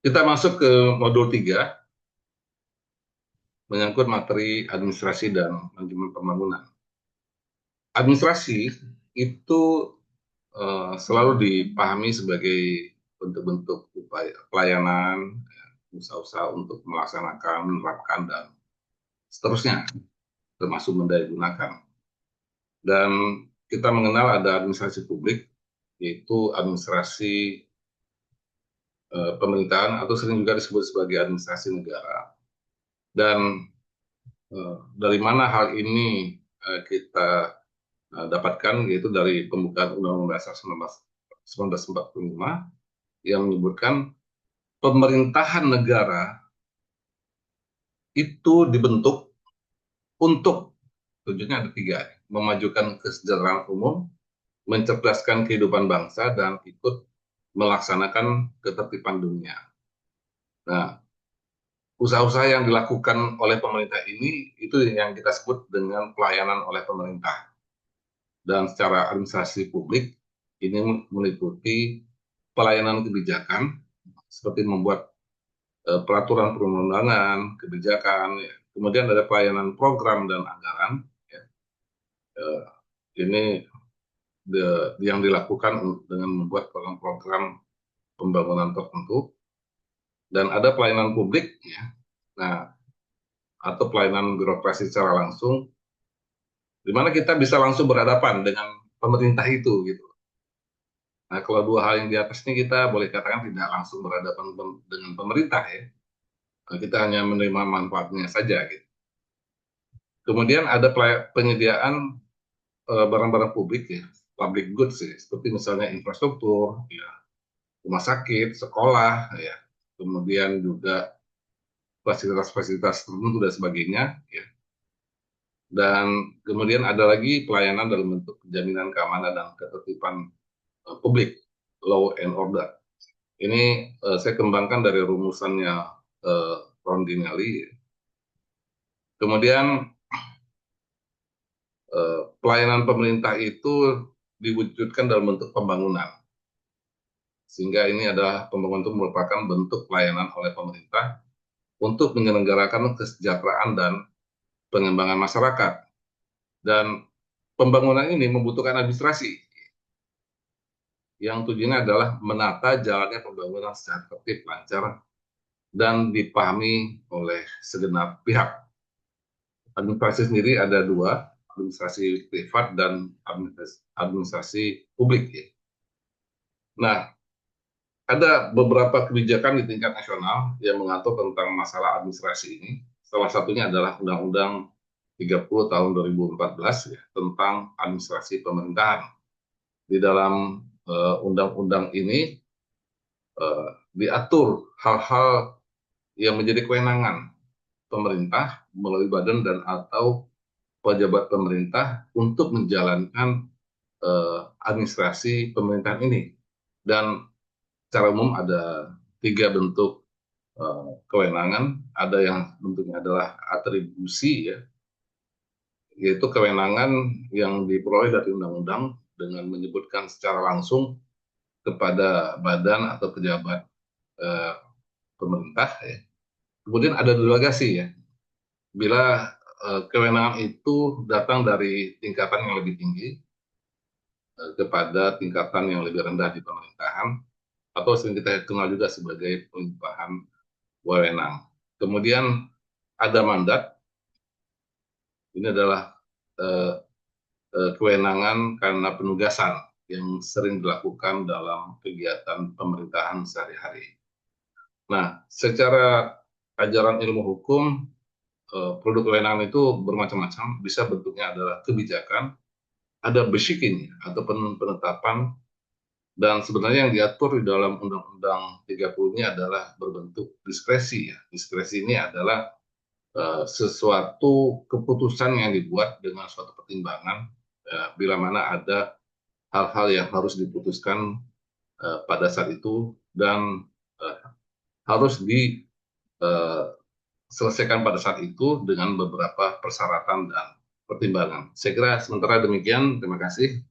Kita masuk ke modul 3, menyangkut materi administrasi dan manajemen pembangunan. Administrasi itu selalu dipahami sebagai bentuk-bentuk upaya pelayanan, usaha-usaha untuk melaksanakan, menerapkan, dan seterusnya, termasuk mendaya gunakan. Dan kita mengenal ada administrasi publik, yaitu administrasi pemerintahan atau sering juga disebut sebagai administrasi negara. Dan dari mana hal ini kita dapatkan, yaitu dari pembukaan Undang-Undang Dasar 1945 yang menyebutkan pemerintahan negara itu dibentuk untuk tujuannya ada 3, memajukan kesejahteraan umum, mencerdaskan kehidupan bangsa, dan ikut melaksanakan ketertiban dunia. Nah, usaha-usaha yang dilakukan oleh pemerintah ini itu yang kita sebut dengan pelayanan oleh pemerintah. Dan secara administrasi publik ini meliputi pelayanan kebijakan seperti membuat peraturan perundang-undangan, kebijakan, ya. Kemudian ada pelayanan program dan anggaran, ya. Ini yang dilakukan dengan membuat program-program pembangunan tertentu, dan ada pelayanan publik, ya. Nah, atau pelayanan birokrasi secara langsung, di mana kita bisa langsung berhadapan dengan pemerintah itu, gitu. Nah, kalau dua hal yang di atas ini kita boleh katakan tidak langsung berhadapan dengan pemerintah, ya. Nah, kita hanya menerima manfaatnya saja, gitu. Kemudian ada penyediaan barang-barang publik, ya, public goods, ya, seperti misalnya infrastruktur, ya, rumah sakit, sekolah, ya, kemudian juga fasilitas-fasilitas tertentu dan sebagainya, ya. Dan kemudian ada lagi pelayanan dalam bentuk jaminan keamanan dan ketertiban publik, law and order. Ini saya kembangkan dari rumusannya Rondinelli. Kemudian pelayanan pemerintah itu diwujudkan dalam bentuk pembangunan. Sehingga ini adalah pembangunan itu merupakan bentuk pelayanan oleh pemerintah untuk menyelenggarakan kesejahteraan dan pengembangan masyarakat. Dan pembangunan ini membutuhkan administrasi yang tujuannya adalah menata jalannya pembangunan secara tertib, lancar, dan dipahami oleh segenap pihak. Administrasi sendiri ada 2, administrasi privat dan administrasi publik, ya. Nah, ada beberapa kebijakan di tingkat nasional yang mengatur tentang masalah administrasi ini. Salah satunya adalah Undang-Undang 30 tahun 2014, ya, tentang administrasi pemerintahan. Di dalam undang-undang ini diatur hal-hal yang menjadi kewenangan pemerintah melalui badan dan atau pejabat pemerintah untuk menjalankan administrasi pemerintahan ini. Dan secara umum ada 3 bentuk kewenangan. Ada yang bentuknya adalah atribusi, ya, yaitu kewenangan yang diperoleh dari undang-undang dengan menyebutkan secara langsung kepada badan atau pejabat eh, pemerintah, ya. Kemudian ada delegasi, ya, bila kewenangan itu datang dari tingkatan yang lebih tinggi kepada tingkatan yang lebih rendah di pemerintahan, atau sering kita kenal juga sebagai pelimpahan wewenang. Kemudian ada mandat. Ini adalah kewenangan karena penugasan yang sering dilakukan dalam kegiatan pemerintahan sehari-hari. Nah, secara ajaran ilmu hukum, produk kewenangan itu bermacam-macam. Bisa bentuknya adalah kebijakan, ada basiking atau penetapan, dan sebenarnya yang diatur di dalam Undang-Undang 30 ini adalah berbentuk diskresi, ya. Diskresi ini adalah sesuatu keputusan yang dibuat dengan suatu pertimbangan bila mana ada hal-hal yang harus diputuskan pada saat itu dan harus diselesaikan pada saat itu dengan beberapa persyaratan dan pertimbangan. Saya kira sementara demikian. Terima kasih.